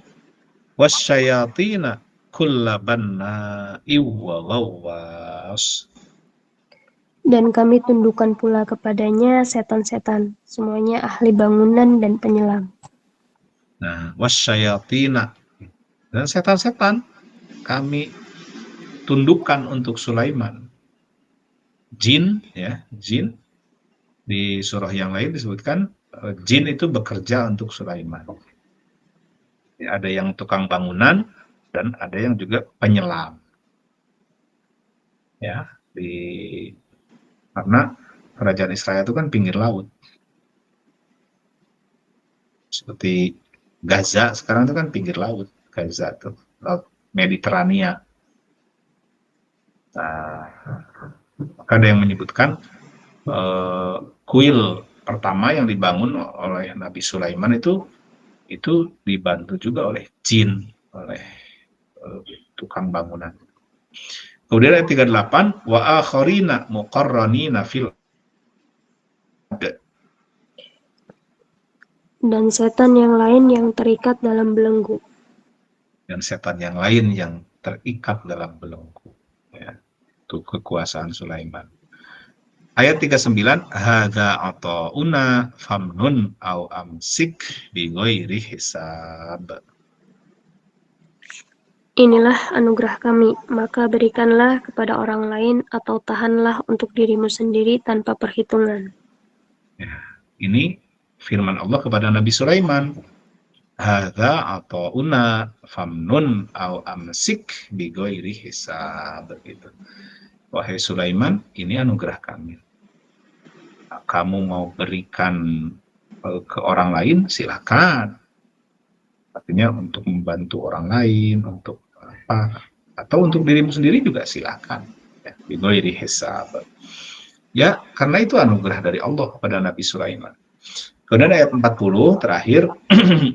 Wasyayatina kullabanna iwwawas. Dan kami tundukkan pula kepadanya setan-setan, semuanya ahli bangunan dan penyelam. Nah, wasyayatina, dan setan-setan kami tundukkan untuk Sulaiman. Jin, ya, jin di surah yang lain disebutkan jin itu bekerja untuk Sulaiman. Ada yang tukang bangunan dan ada yang juga penyelam. Ya, karena kerajaan Israel itu kan pinggir laut. Seperti Gaza sekarang itu kan pinggir laut, Gaza itu laut Mediterania. Nah, maka ada yang menyebutkan kuil pertama yang dibangun oleh Nabi Sulaiman itu dibantu juga oleh jin, oleh tukang bangunan. Kemudian ayat 38, wa akharina muqarranina fil dan setan yang lain yang terikat dalam belenggu. Dan setan yang lain yang terikat dalam belenggu. Ya, itu kekuasaan Sulaiman. Ayat 39, hadza ata'una famnun au amsik bi ghairi hisab. Inilah anugerah kami, maka berikanlah kepada orang lain atau tahanlah untuk dirimu sendiri tanpa perhitungan. Ya, ini firman Allah kepada Nabi Sulaiman. Hadza ata'una famnun au amsik bi ghairi hisab. Begitu. Wahai Sulaiman, ini anugerah kami. Kamu mau berikan ke orang lain, silakan. Artinya untuk membantu orang lain, untuk apa, atau untuk dirimu sendiri juga silakan. Ya, bighairi hisab. Ya, karena itu anugerah dari Allah kepada Nabi Sulaiman. Kemudian ayat 40 terakhir,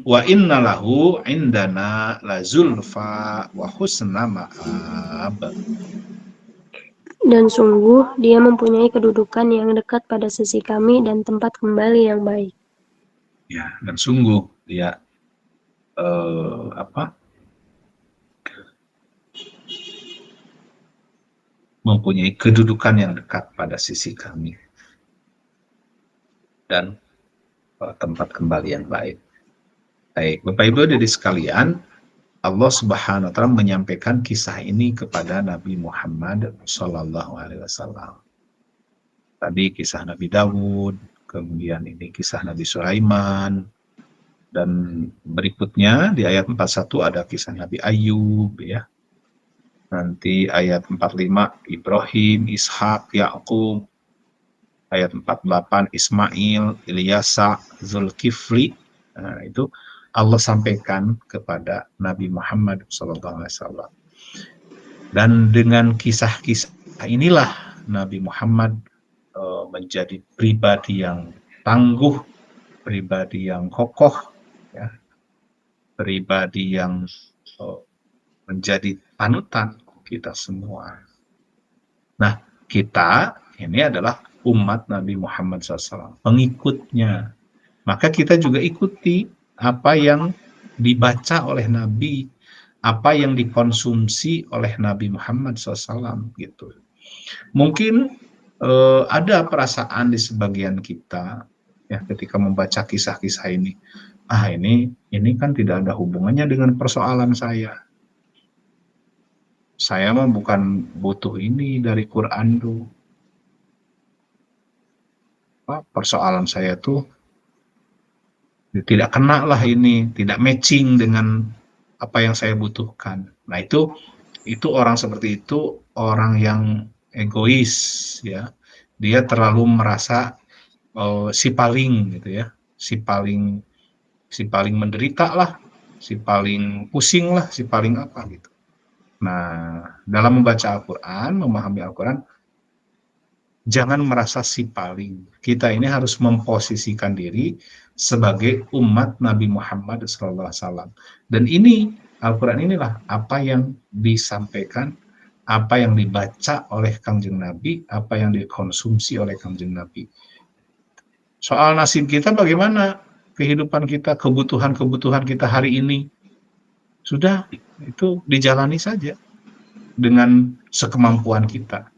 wa inna lahu indana lazulfa wa husna ma'ab. Dan sungguh, dia mempunyai kedudukan yang dekat pada sisi kami dan tempat kembali yang baik. Ya, dan sungguh dia mempunyai kedudukan yang dekat pada sisi kami dan tempat kembali yang baik. Baik, Bapak Ibu dari sekalian, Allah Subhanahu wa taala menyampaikan kisah ini kepada Nabi Muhammad sallallahu alaihi wasallam. Tadi kisah Nabi Dawud, kemudian ini kisah Nabi Sulaiman, dan berikutnya di ayat 41 ada kisah Nabi Ayub, ya. Nanti ayat 45 Ibrahim, Ishak, Yakub. Ayat 48 Ismail, Ilyasa, Zulkifli. Nah, itu Allah sampaikan kepada Nabi Muhammad SAW. Dan dengan kisah-kisah inilah Nabi Muhammad menjadi pribadi yang tangguh, pribadi yang kokoh, ya, pribadi yang menjadi panutan kita semua. Nah, kita ini adalah umat Nabi Muhammad SAW, pengikutnya. Maka kita juga ikuti apa yang dibaca oleh Nabi, apa yang dikonsumsi oleh Nabi Muhammad SAW, gitu. Mungkin ada perasaan di sebagian kita, ya, ketika membaca kisah-kisah ini, ini kan tidak ada hubungannya dengan persoalan saya. Saya mah bukan butuh ini dari Quran tuh. Persoalan saya tuh tidak kena lah ini, tidak matching dengan apa yang saya butuhkan. Nah, itu orang seperti itu orang yang egois, ya. Dia terlalu merasa si paling gitu ya, si paling menderita lah, si paling pusing lah, si paling apa gitu. Nah, dalam membaca Al-Quran, memahami Al-Quran, jangan merasa si paling. Kita ini harus memposisikan diri sebagai umat Nabi Muhammad SAW. Dan ini, Al-Quran inilah apa yang disampaikan, apa yang dibaca oleh Kangjeng Nabi, apa yang dikonsumsi oleh Kangjeng Nabi. Soal nasib kita bagaimana? Kehidupan kita, kebutuhan-kebutuhan kita hari ini. Sudah, itu dijalani saja dengan sekemampuan kita.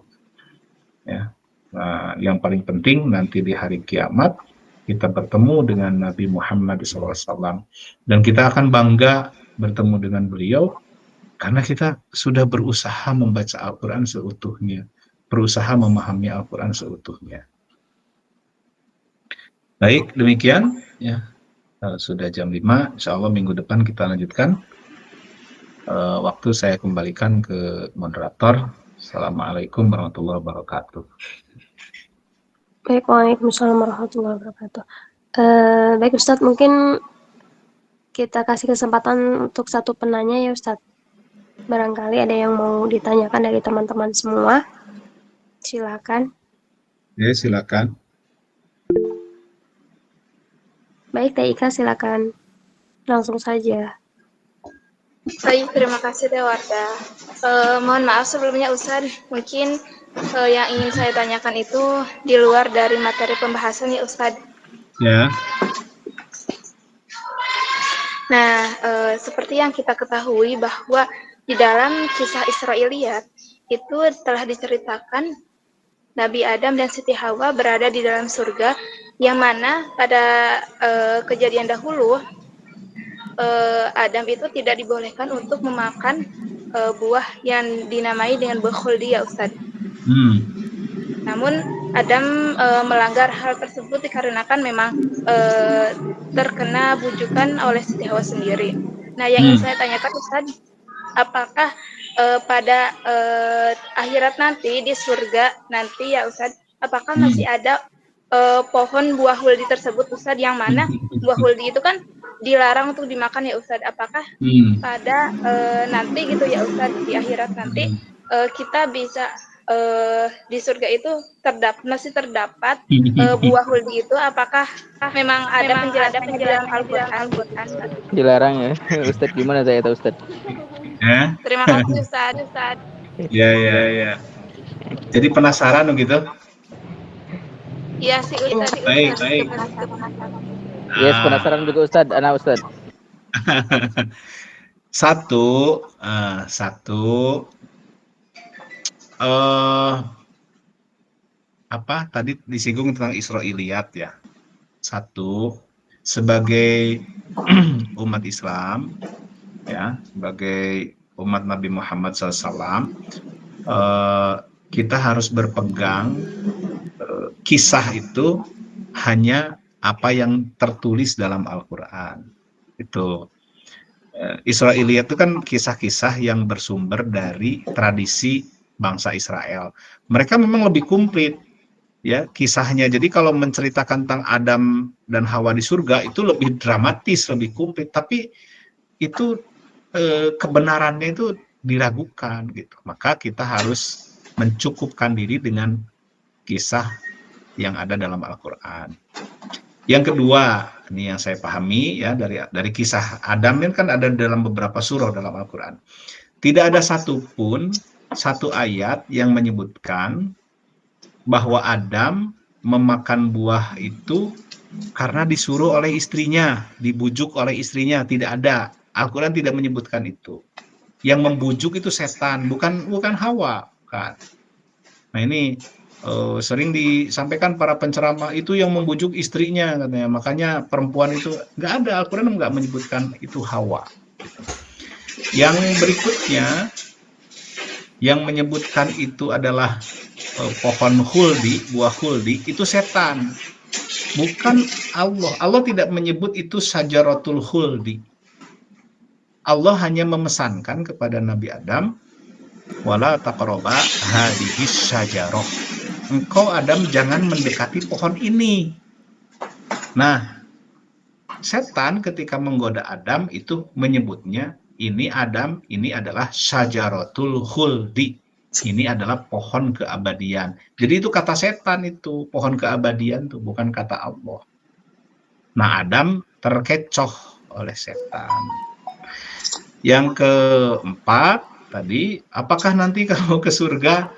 Ya. Nah, yang paling penting nanti di hari kiamat kita bertemu dengan Nabi Muhammad SAW dan kita akan bangga bertemu dengan beliau karena kita sudah berusaha membaca Al-Quran seutuhnya, berusaha memahami Al-Quran seutuhnya. Baik, demikian ya. Sudah jam 5, insya Allah minggu depan kita lanjutkan. Waktu saya kembalikan ke moderator. Assalamualaikum warahmatullahi wabarakatuh. Baik, waalaikumsalam warahmatullahi wabarakatuh. Baik Ustadz, mungkin kita kasih kesempatan untuk satu penanya ya Ustadz. Barangkali ada yang mau ditanyakan dari teman-teman semua. Silakan. Ya, silakan. Baik, Teh Ika, silakan. Langsung saja. Baik, terima kasih Teh Wardah. Mohon maaf sebelumnya Ustadz, mungkin yang ingin saya tanyakan itu di luar dari materi pembahasan ya Ustadz. Ya. Nah, seperti yang kita ketahui bahwa di dalam kisah Israiliyat itu telah diceritakan Nabi Adam dan Siti Hawa berada di dalam surga, yang mana pada kejadian dahulu Adam itu tidak dibolehkan untuk memakan buah yang dinamai dengan buah khuldi ya Ustadz. Namun Adam melanggar hal tersebut dikarenakan memang terkena bujukan oleh Siti Hawa sendiri. Nah, yang ingin saya tanyakan Ustadz, apakah pada akhirat nanti di surga nanti ya Ustadz, apakah masih ada pohon buah huldi tersebut Ustadz, yang mana buah huldi itu kan dilarang untuk dimakan ya Ustadz? Apakah pada nanti gitu ya Ustadz, di akhirat nanti kita bisa di surga itu masih terdapat buah huldi itu? Apakah memang ada penjelasannya di dalam Al-Quran? Dilarang ya Ustadz, gimana saya tahu Ustadz? Terima kasih Ustadz. Ya. Jadi penasaran begitu? Iya sih Ustadz. Baik. Yes, penasaran juga Ustadz, anak Ustadz. Satu, apa tadi disinggung tentang Israiliyat ya. Satu, sebagai umat Islam ya, sebagai umat Nabi Muhammad SAW, kita harus berpegang kisah itu hanya apa yang tertulis dalam Al-Quran. Itu Israiliyat itu kan kisah-kisah yang bersumber dari tradisi bangsa Israel. Mereka memang lebih komplit ya kisahnya. Jadi kalau menceritakan tentang Adam dan Hawa di surga itu lebih dramatis, lebih komplit. Tapi itu kebenarannya itu diragukan gitu. Maka kita harus mencukupkan diri dengan kisah yang ada dalam Al-Quran. Yang kedua, ini yang saya pahami ya dari kisah Adam ini kan ada dalam beberapa surah dalam Al-Quran. Tidak ada satu ayat yang menyebutkan bahwa Adam memakan buah itu karena disuruh oleh istrinya, dibujuk oleh istrinya. Tidak ada. Al-Quran tidak menyebutkan itu. Yang membujuk itu setan, bukan Hawa. Kan. Nah ini sering disampaikan para penceramah itu yang membujuk istrinya katanya. Makanya perempuan itu nggak ada, Al-Quran nggak menyebutkan itu Hawa. Yang berikutnya yang menyebutkan itu adalah pohon huldi, buah huldi, itu setan. Bukan Allah. Allah tidak menyebut itu syajaratul huldi. Allah hanya memesankan kepada Nabi Adam, wala taqraba hadhihi syajarah. Engkau Adam jangan mendekati pohon ini. Nah, setan ketika menggoda Adam itu menyebutnya ini Adam, ini adalah syajaratul khuldi. Ini adalah pohon keabadian. Jadi itu kata setan itu, pohon keabadian itu bukan kata Allah. Nah, Adam terkecoh oleh setan. Yang keempat tadi, apakah nanti kalau ke surga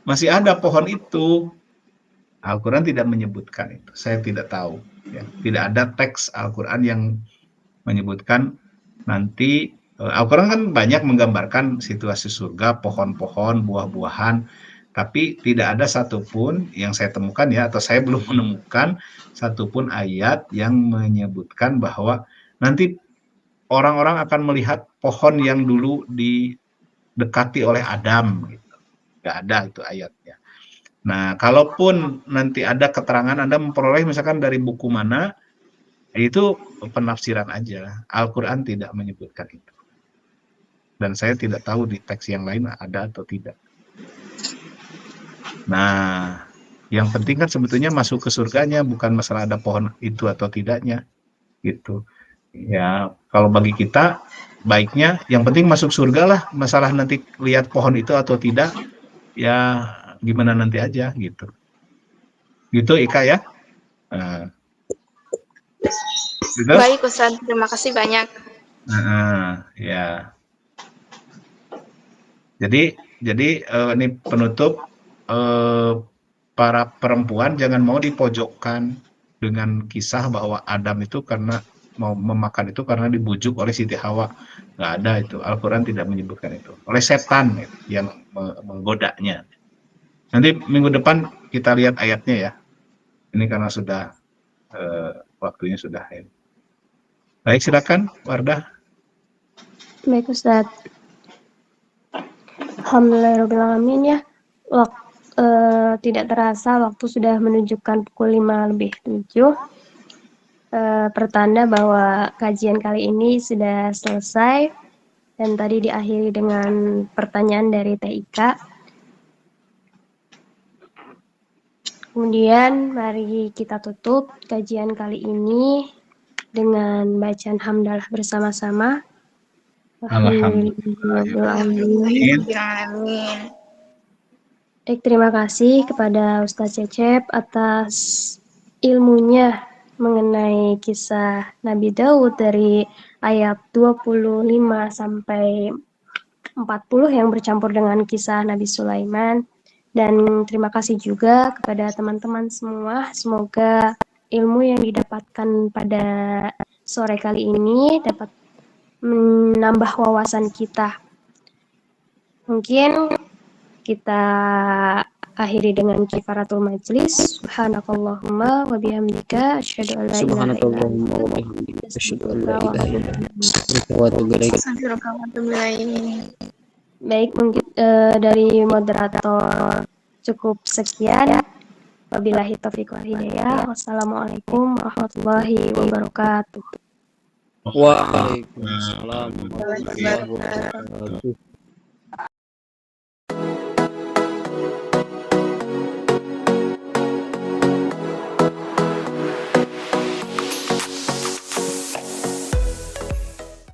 masih ada pohon itu? Al-Quran tidak menyebutkan itu. Saya tidak tahu. Ya. Tidak ada teks Al-Quran yang menyebutkan nanti. Al-Quran kan banyak menggambarkan situasi surga, pohon-pohon, buah-buahan. Tapi tidak ada satupun yang saya temukan ya, atau saya belum menemukan satupun ayat yang menyebutkan bahwa nanti orang-orang akan melihat pohon yang dulu didekati oleh Adam. Gitu. Nggak ada itu ayatnya. Nah, kalaupun nanti ada keterangan Anda memperoleh misalkan dari buku mana, itu penafsiran aja. Al-Quran tidak menyebutkan itu. Dan saya tidak tahu di teks yang lain ada atau tidak. Nah, yang penting kan sebetulnya masuk ke surganya, bukan masalah ada pohon itu atau tidaknya. Gitu. Ya, kalau bagi kita baiknya yang penting masuk surga lah, masalah nanti lihat pohon itu atau tidak ya gimana nanti aja gitu Ika ya. Gitu? Baik Ustadz, terima kasih banyak. Ya. Jadi ini penutup, para perempuan jangan mau dipojokkan dengan kisah bahwa Adam itu karena mau memakan itu karena dibujuk oleh Siti Hawa. Nggak ada itu, Al-Quran tidak menyebutkan itu. Oleh setan yang menggodanya. Nanti minggu depan kita lihat ayatnya ya. Ini karena sudah waktunya sudah. Baik, silakan Wardah. Baik Ustaz. Alhamdulillahirrahmanirrahim ya. Tidak terasa waktu sudah menunjukkan pukul 5:07. Pertanda bahwa kajian kali ini sudah selesai dan tadi diakhiri dengan pertanyaan dari TIK. Kemudian mari kita tutup kajian kali ini dengan bacaan hamdalah bersama-sama. Alhamdulillah. Baik, terima kasih kepada Ustaz Cecep atas ilmunya mengenai kisah Nabi Daud dari ayat 25 sampai 40 yang bercampur dengan kisah Nabi Sulaiman. Dan terima kasih juga kepada teman-teman semua. Semoga ilmu yang didapatkan pada sore kali ini dapat menambah wawasan kita. Mungkin kita akhiri dengan kifaratul majlis. Subhanakallahumma wa bihamdika asyhadu an la ilaha illa anta astaghfiruka wa atubu ilaik. Baik, mungkin dari moderator cukup sekian. Wabillahi taufiq wal hidayah. Wassalamualaikum warahmatullahi wabarakatuh. Waalaikumsalam warahmatullahi wabarakatuh.